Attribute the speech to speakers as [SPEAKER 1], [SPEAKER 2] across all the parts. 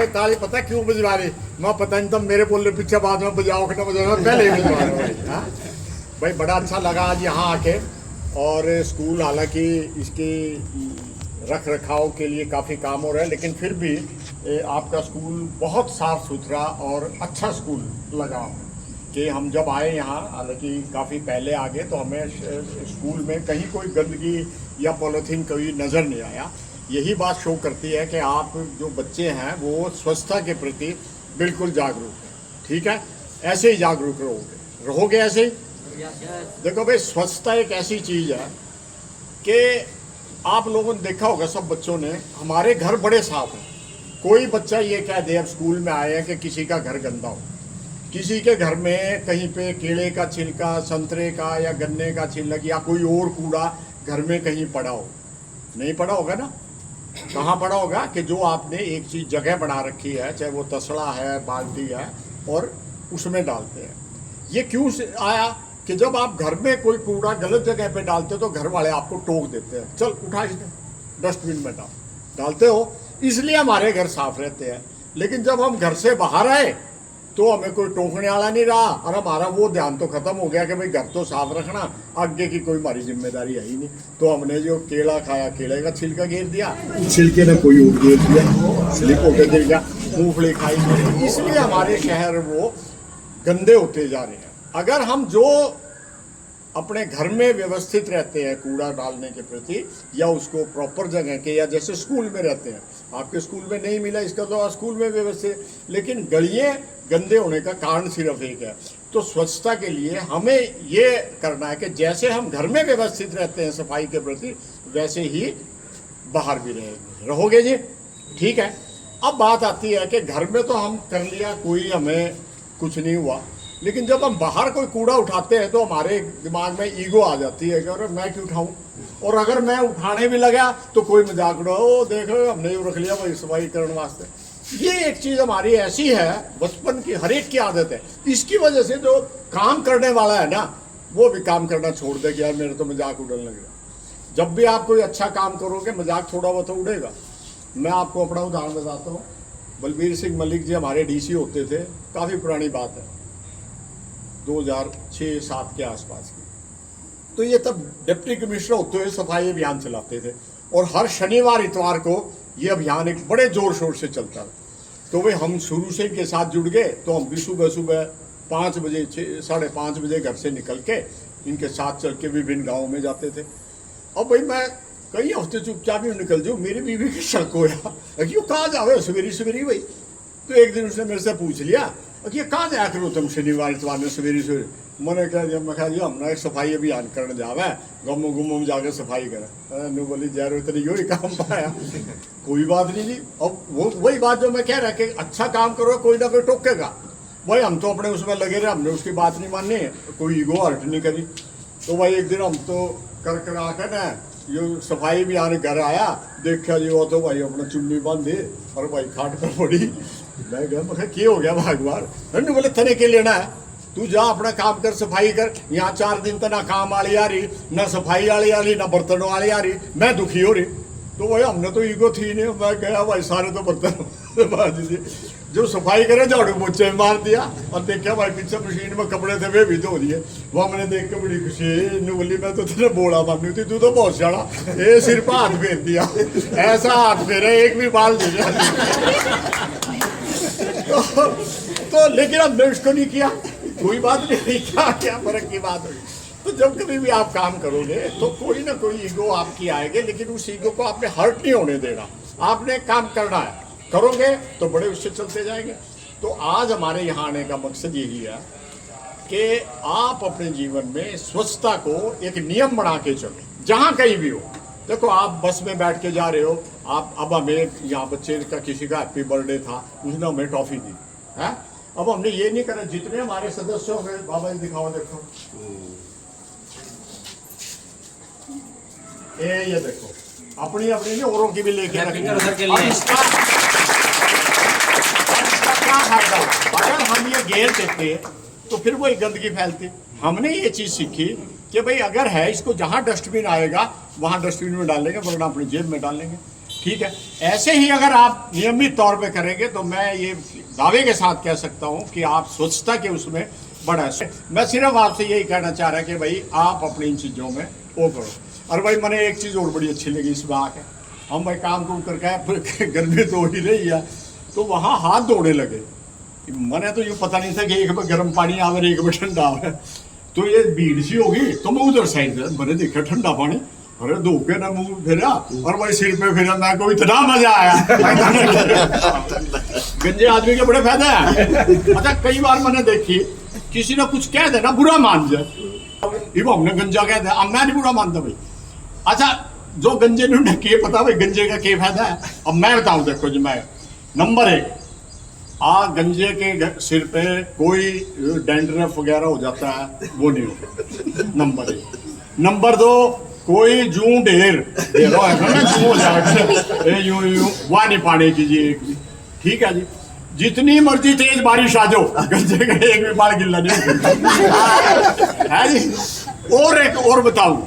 [SPEAKER 1] भाई ताली पता क्यों बजवा रही, मैं पता नहीं, तुम मेरे बोलने पीछे बाद में बजाओ कि ना बजाओ, पहले ही बजवा रहे भाई। हाँ भाई, बड़ा अच्छा लगा आज यहाँ आके। और स्कूल हालांकि इसकी रख रखाव के लिए काफ़ी काम हो रहा है, लेकिन फिर भी आपका स्कूल बहुत साफ़ सुथरा और अच्छा स्कूल लगा कि हम जब आए यहाँ, हालांकि काफ़ी पहले आ गए तो हमें स्कूल में कहीं कोई गंदगी या पॉलीथीन कोई नज़र नहीं आया। यही बात शो करती है कि आप जो बच्चे हैं वो स्वच्छता के प्रति बिल्कुल जागरूक हैं। ठीक है, ऐसे ही जागरूक रहोगे ऐसे ही। देखो भाई, स्वच्छता एक ऐसी चीज़ है कि आप लोगों ने देखा होगा, सब बच्चों ने, हमारे घर बड़े साफ हैं। कोई बच्चा ये कह दे अब स्कूल में आया कि किसी का घर गंदा हो, किसी के घर में कहीं पे केले का छिलका, संतरे का या गन्ने का छिलक या कोई और कूड़ा घर में कहीं पड़ा हो, नहीं पड़ा होगा ना। कहाँ पड़ा होगा कि जो आपने एक चीज़ जगह बना रखी है, चाहे वो तसला है, बाल्टी है, और उसमें डालते हैं। ये क्यों आया कि जब आप घर में कोई कूड़ा गलत जगह पे डालते हो तो घर वाले आपको टोक देते हैं, चल उठा इसे डस्टबिन में डालते हो, इसलिए हमारे घर साफ रहते हैं। लेकिन जब हम घर से बाहर आए तो हमें कोई टोकने वाला नहीं रहा, और हमारा वो ध्यान तो खत्म हो गया कि भाई घर तो साफ रखना, आगे की कोई हमारी जिम्मेदारी है ही नहीं। तो हमने जो केला खाया, केले का छिलका घेर दिया, छिलके ने कोई और घेर दिया, स्लिप होकर गिर गया। मूंगफली खाई, इसलिए हमारे शहर वो गंदे होते जा रहे हैं। अगर हम जो अपने घर में व्यवस्थित रहते हैं कूड़ा डालने के प्रति, या उसको प्रॉपर जगह के, या जैसे स्कूल में रहते हैं, आपके स्कूल में नहीं मिला इसका तो स्कूल में व्यवस्थित, लेकिन गलियाँ गंदे होने का कारण सिर्फ एक है। तो स्वच्छता के लिए हमें ये करना है कि जैसे हम घर में व्यवस्थित रहते हैं सफाई के प्रति, वैसे ही बाहर भी रहोगे जी। ठीक है, अब बात आती है कि घर में तो हम कर लिया, कोई हमें कुछ नहीं हुआ, लेकिन जब हम बाहर कोई कूड़ा उठाते हैं तो हमारे दिमाग में ईगो आ जाती है कि अरे मैं क्यों उठाऊं, और अगर मैं उठाने भी लगा तो कोई मजाक उड़ा, ओ देखो हमने यूँ रख लिया भाई सफाई करने वास्ते। ये एक चीज़ हमारी ऐसी है, बचपन की हर एक की आदत है। इसकी वजह से जो काम करने वाला है ना, वो भी काम करना छोड़ दे कि यार मेरे तो मजाक उड़ने लगेगा। जब भी आप कोई अच्छा काम करोगे, मजाक थोड़ा बहुत उड़ेगा। मैं आपको अपना उदाहरण बताता हूँ। बलबीर सिंह मलिक जी हमारे डीसी होते थे, काफ़ी पुरानी बात है, 2006-07 के आसपास की। तो ये तब डिप्टी कमिश्नर होते हुए सफाई अभियान चलाते थे, और हर शनिवार इतवार को ये अभियान एक बड़े जोर शोर से चलता था। तो वे हम शुरू से इनके साथ जुड़ गए, तो हम भी सुबह सुबह 5 बजे 5:30 बजे घर से निकल के इनके साथ चल के विभिन्न गाँव में जाते थे। अब भाई मैं कई हफ्ते चुपचाप ही निकल जाऊँ, मेरी बीवी की शक हो क्यों कहाँ जाओ सवेरी सवेरी भाई। तो एक दिन उसने मेरे से पूछ लिया कि कहाँ जाया करो तुम शनिवार इतवार में सवेरी सवेरे। मैंने कहा जब मैं जी हमने एक सफाई अभियान करने जावा, गमो गुमो में जाकर सफाई करें। नु बोली जरूर तो नहीं काम पाया। कोई बात नहीं जी। अब वो वही बात जो मैं कह रहा कि अच्छा काम करो, कोई ना कोई टोकेगा भाई। हम तो अपने उसमें लगे रहे, हमने उसकी बात नहीं मानी, कोई ईगो हर्ट नहीं करी। तो भाई एक दिन हम तो कर आकर ना ये सफाई भी आने घर आया, देखा जी वो तो भाई अपना चुन्नी बांधे और भाई खाट पर पड़ी। मैं गया, मैं क्या हो गया भगवान। नहीं बोले तने के लेना है, तू जा अपना काम कर, सफाई कर। यहाँ 4 दिन तो ना काम वाली आ रही, ना सफाई वाली आ रही, ना बर्तनों वाली आ रही, मैं दुखी हो रही। तो भाई हमने तो ईगो थी नहीं, मैं गया भाई सारे तो बर्तन जो सफाई करे झाड़ू पोछे मार दिया, और देखा भाई पीछे मशीन में कपड़े थे वे भी धो दिए। वो मैंने देख के बड़ी खुशी, बोली मैं तो तेरे बोला मानी थी, तू तो बहुत सारा ये सिर पर हाथ फेर दिया, ऐसा हाथ फेरे एक भी बाल नहीं तो लेकिन हमने उसको नहीं किया, कोई बात नहीं, क्या फर्क की बात हुई। तो जब कभी भी आप काम करोगे तो कोई ना कोई ईगो आपकी आएगी, लेकिन उस ईगो को आपने हर्ट नहीं होने देना। आपने काम करना है, करोगे तो बड़े उससे चलते जाएंगे। तो आज हमारे यहाँ आने का मकसद यही है कि आप अपने जीवन में स्वच्छता को एक नियम बना के चलो, जहाँ कहीं भी हो। देखो आप बस में बैठ के जा रहे हो, आप अब हमें यहाँ बच्चे का किसी का हैप्पी बर्थडे था, उसने हमें टॉफी दी है। अब हमने ये नहीं करा, जितने हमारे सदस्य हो गए, बाबा जी दिखाओ, देखो ये देखो, अपनी अपनी नहीं औरों की भी लेके रखेंगे। अगर हम ये घेर देते तो फिर वही गंदगी फैलती। हमने ये चीज सीखी कि भाई अगर है इसको जहाँ डस्टबिन आएगा वहाँ डस्टबिन में डालेंगे, वरना अपनी जेब में डालेंगे। ठीक है, ऐसे ही अगर आप नियमित तौर पे करेंगे तो मैं ये दावे के साथ कह सकता हूँ कि आप स्वच्छता के उसमें बड़ा है। मैं सिर्फ आपसे यही कहना चाह रहा कि भाई आप अपनी इन चीज़ों में वो करो। और भाई मैंने एक चीज़ और बड़ी अच्छी लगी इसमें आके, हम भाई काम को करके गर्मी तो हो ही रही है, तो वहाँ हाथ धोने लगे। मैंने तो यूँ पता नहीं था कि एक में गर्म पानी आवे एक में ठंडा आवे, तो ये भीड़ सी होगी तो मैं उधर साइड मैंने देखा ठंडा पानी, अरे धो के ना मुंह फेरा और भाई सिर पे फिरा, मैं को इतना मजा आया। गंजे आदमी के बड़े फायदे हैं। अच्छा कई बार मैंने देखी किसी ने कुछ कह देना बुरा मान जाए, ये हमने गंजा कह दिया, अब मैं नहीं बुरा मानता भाई। अच्छा जो गंजे ने के पता भाई गंजे का क्या फायदा है, अब मैं बताऊं। देखो जी, मैं नंबर 1 गंजे के सिर पे कोई डैंड्रफ वगैरह हो जाता है वो नहीं होता, नंबर 1। नंबर 2 कोई जूं ढेर हो जाए यूं वह नहीं पाने कीजिए एक भी, ठीक है जी। जितनी मर्जी तेज बारिश आ जाओ गंजे का एक भी बाल गिल्ला नहीं है जी। और एक और बताऊं,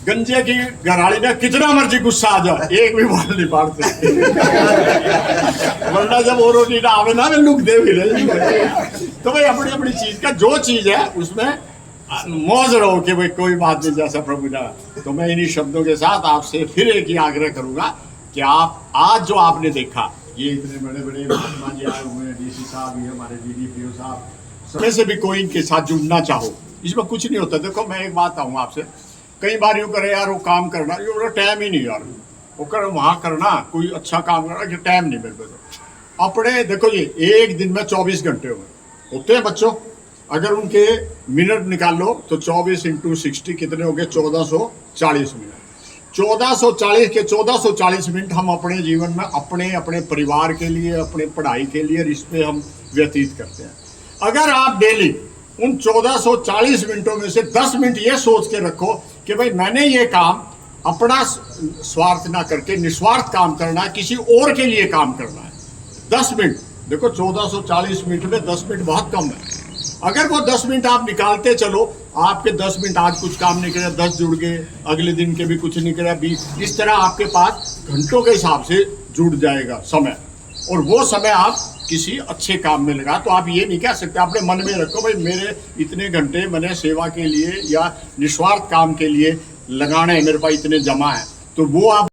[SPEAKER 1] गंजे की घराड़ी में कितना मर्जी गुस्सा आ जाए एक भी बाल नहीं पाड़ते। वरना जब और ना आवे ना लुक दे भी रही। तो भाई अपनी अपनी चीज का जो चीज है उसमें मौज रहो कि भाई कोई बात नहीं, जैसा प्रभु ने। तो मैं इन्हीं शब्दों के साथ आपसे फिर एक ही आग्रह करूंगा कि आप आज जो आपने देखा, ये इतने बड़े बड़े महात्मा जी आए हुए हैं, डीसी साहब ये हमारे DDPO साहब, समय से भी कोई इनके साथ जुड़ना चाहो, इसमें कुछ नहीं होता। देखो मैं एक बात कहूँ आपसे, कई बार यूँ करे यार वो काम करना, ये टाइम ही नहीं यार, वो कर वहाँ करना कोई अच्छा काम करना कि टाइम नहीं मेरे को। अपने देखो जी एक दिन में 24 घंटे होते हैं बच्चों, अगर उनके मिनट निकाल लो तो 24 × 60 कितने हो गए, 1440 मिनट। 1440 के 1440 मिनट हम अपने जीवन में अपने अपने परिवार के लिए, अपने पढ़ाई के लिए, इस पे हम व्यतीत करते हैं। अगर आप डेली उन 1440 मिनटों में से 10 मिनट ये सोच के रखो कि भाई मैंने ये काम अपना स्वार्थ ना करके निस्वार्थ काम करना है, किसी और के लिए काम करना है। 10 मिनट देखो, 1440 मिनट में 10 मिनट बहुत कम है। अगर वो 10 मिनट आप निकालते चलो, आपके 10 मिनट आज कुछ काम नहीं करे, 10 जुड़ गए, अगले दिन के भी कुछ नहीं करे, 20, इस तरह आपके पास घंटों के हिसाब से जुड़ जाएगा समय, और वो समय आप किसी अच्छे काम में लगा। तो आप ये नहीं कह सकते, अपने मन में रखो भाई मेरे इतने घंटे मैंने सेवा के लिए या निस्वार्थ काम के लिए लगाने हैं, मेरे पास इतने जमा है, तो वो आप